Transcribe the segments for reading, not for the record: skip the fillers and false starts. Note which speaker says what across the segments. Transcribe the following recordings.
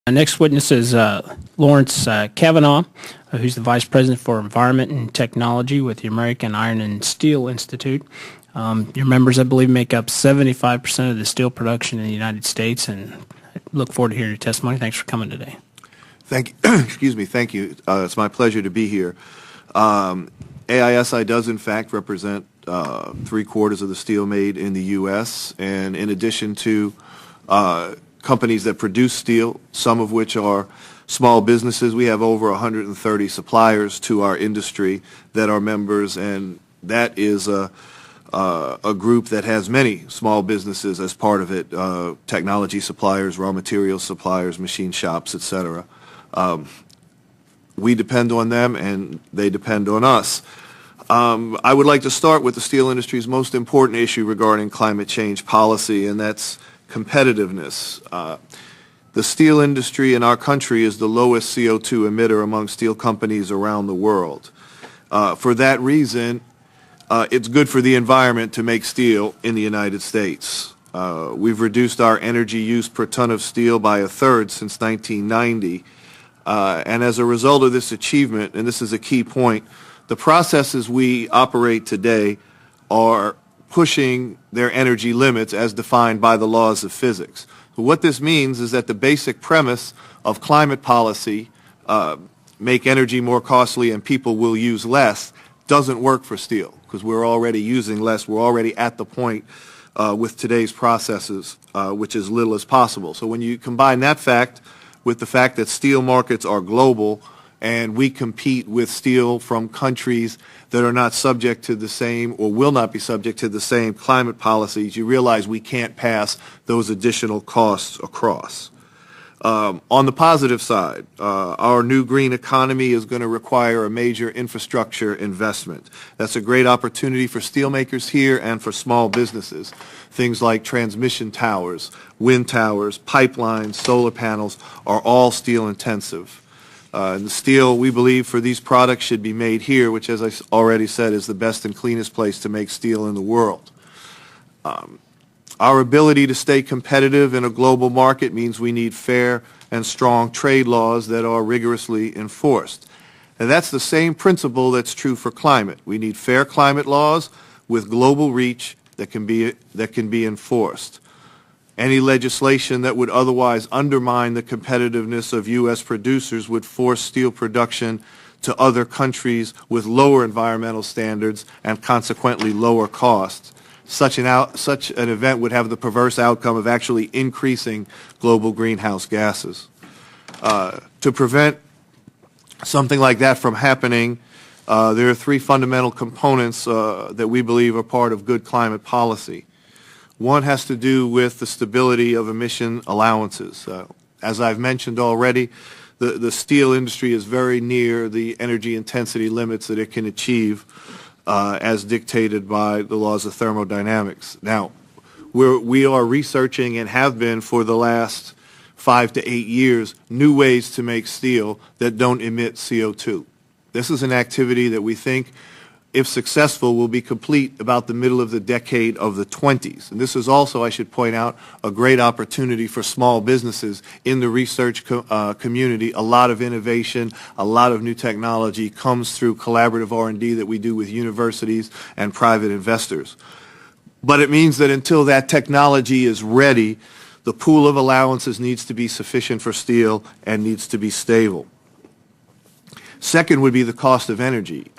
Speaker 1: Our next witness is Lawrence Kavanagh, who's the Vice President for Environment and Technology with the American Iron and Steel Institute. Your members, I believe, make up 75% of the steel production in the United States, and I look forward to hearing your testimony. Thanks for coming today.
Speaker 2: Thank you. Excuse me. Thank you. It's my pleasure to be here. AISI does, in fact, represent 3/4 of the steel made in the U.S., and in addition to companies that produce steel, some of which are small businesses, we have over 130 suppliers to our industry that are members, and that is a group that has many small businesses as part of it, technology suppliers, raw materials suppliers, machine shops, etc. We depend on them, and they depend on us. I would like to start with the steel industry's most important issue regarding climate change policy, and that's competitiveness. The steel industry in our country is the lowest CO2 emitter among steel companies around the world. For that reason, it's good for the environment to make steel in the United States. We've reduced our energy use per ton of steel by 1/3 since 1990. And as a result of this achievement, and this is a key point, the processes we operate today are pushing their energy limits as defined by the laws of physics. So what this means is that the basic premise of climate policy, make energy more costly and people will use less, doesn't work for steel because we're already using less. We're already at the point with today's processes, which is little as possible. So when you combine that fact with the fact that steel markets are global and we compete with steel from countries that are not subject to the same or will not be subject to the same climate policies, you realize we can't pass those additional costs across. On the positive side, our new green economy is going to require a major infrastructure investment. That's a great opportunity for steelmakers here and for small businesses. Things like transmission towers, wind towers, pipelines, solar panels are all steel intensive. And the steel, we believe, for these products should be made here, which, as I already said, is the best and cleanest place to make steel in the world. Our ability to stay competitive in a global market means we need fair and strong trade laws that are rigorously enforced. And that's the same principle that's true for climate. We need fair climate laws with global reach that can be enforced. Any legislation that would otherwise undermine the competitiveness of U.S. producers would force steel production to other countries with lower environmental standards and consequently lower costs. Such an event would have the perverse outcome of actually increasing global greenhouse gases. To prevent something like that from happening, there are 3 fundamental components that we believe are part of good climate policy. One has to do with the stability of emission allowances. As I've mentioned already, the steel industry is very near the energy intensity limits that it can achieve as dictated by the laws of thermodynamics. Now, we are researching and have been for the last 5 to 8 years new ways to make steel that don't emit CO2. This is an activity that we think, if successful, will be complete about the middle of the decade of the 20s. And this is also, I should point out, a great opportunity for small businesses in the research community. A lot of innovation, a lot of new technology comes through collaborative R&D that we do with universities and private investors. But it means that until that technology is ready, the pool of allowances needs to be sufficient for steel and needs to be stable. Second would be the cost of energy.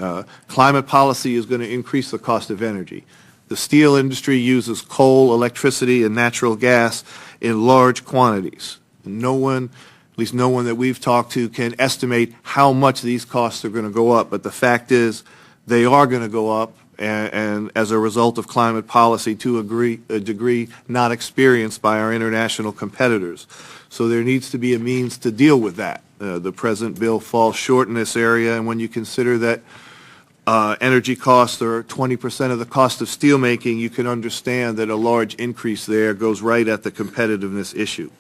Speaker 2: Climate policy is going to increase the cost of energy. The steel industry uses coal, electricity, and natural gas in large quantities. No one, at least no one that we've talked to, can estimate how much these costs are going to go up. But the fact is, they are going to go up, and as a result of climate policy, to a degree not experienced by our international competitors. So there needs to be a means to deal with that. The present bill falls short in this area, and when you consider that energy costs are 20% of the cost of steelmaking, you can understand that a large increase there goes right at the competitiveness issue.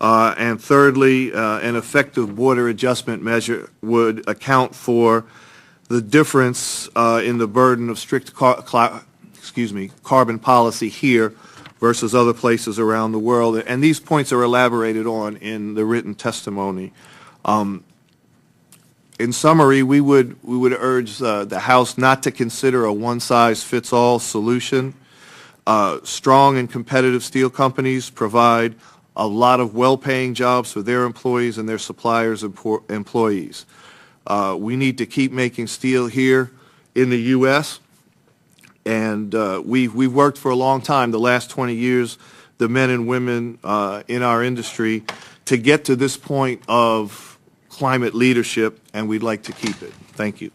Speaker 2: And thirdly, an effective border adjustment measure would account for the difference in the burden of strict carbon policy here versus other places around the world. And these points are elaborated on in the written testimony. In summary, we would urge the House not to consider a one-size-fits-all solution. Strong and competitive steel companies provide a lot of well-paying jobs for their employees and their suppliers' employees. We need to keep making steel here in the U.S., and we've worked for a long time, the last 20 years, the men and women in our industry, to get to this point of climate leadership, and we'd like to keep it. Thank you.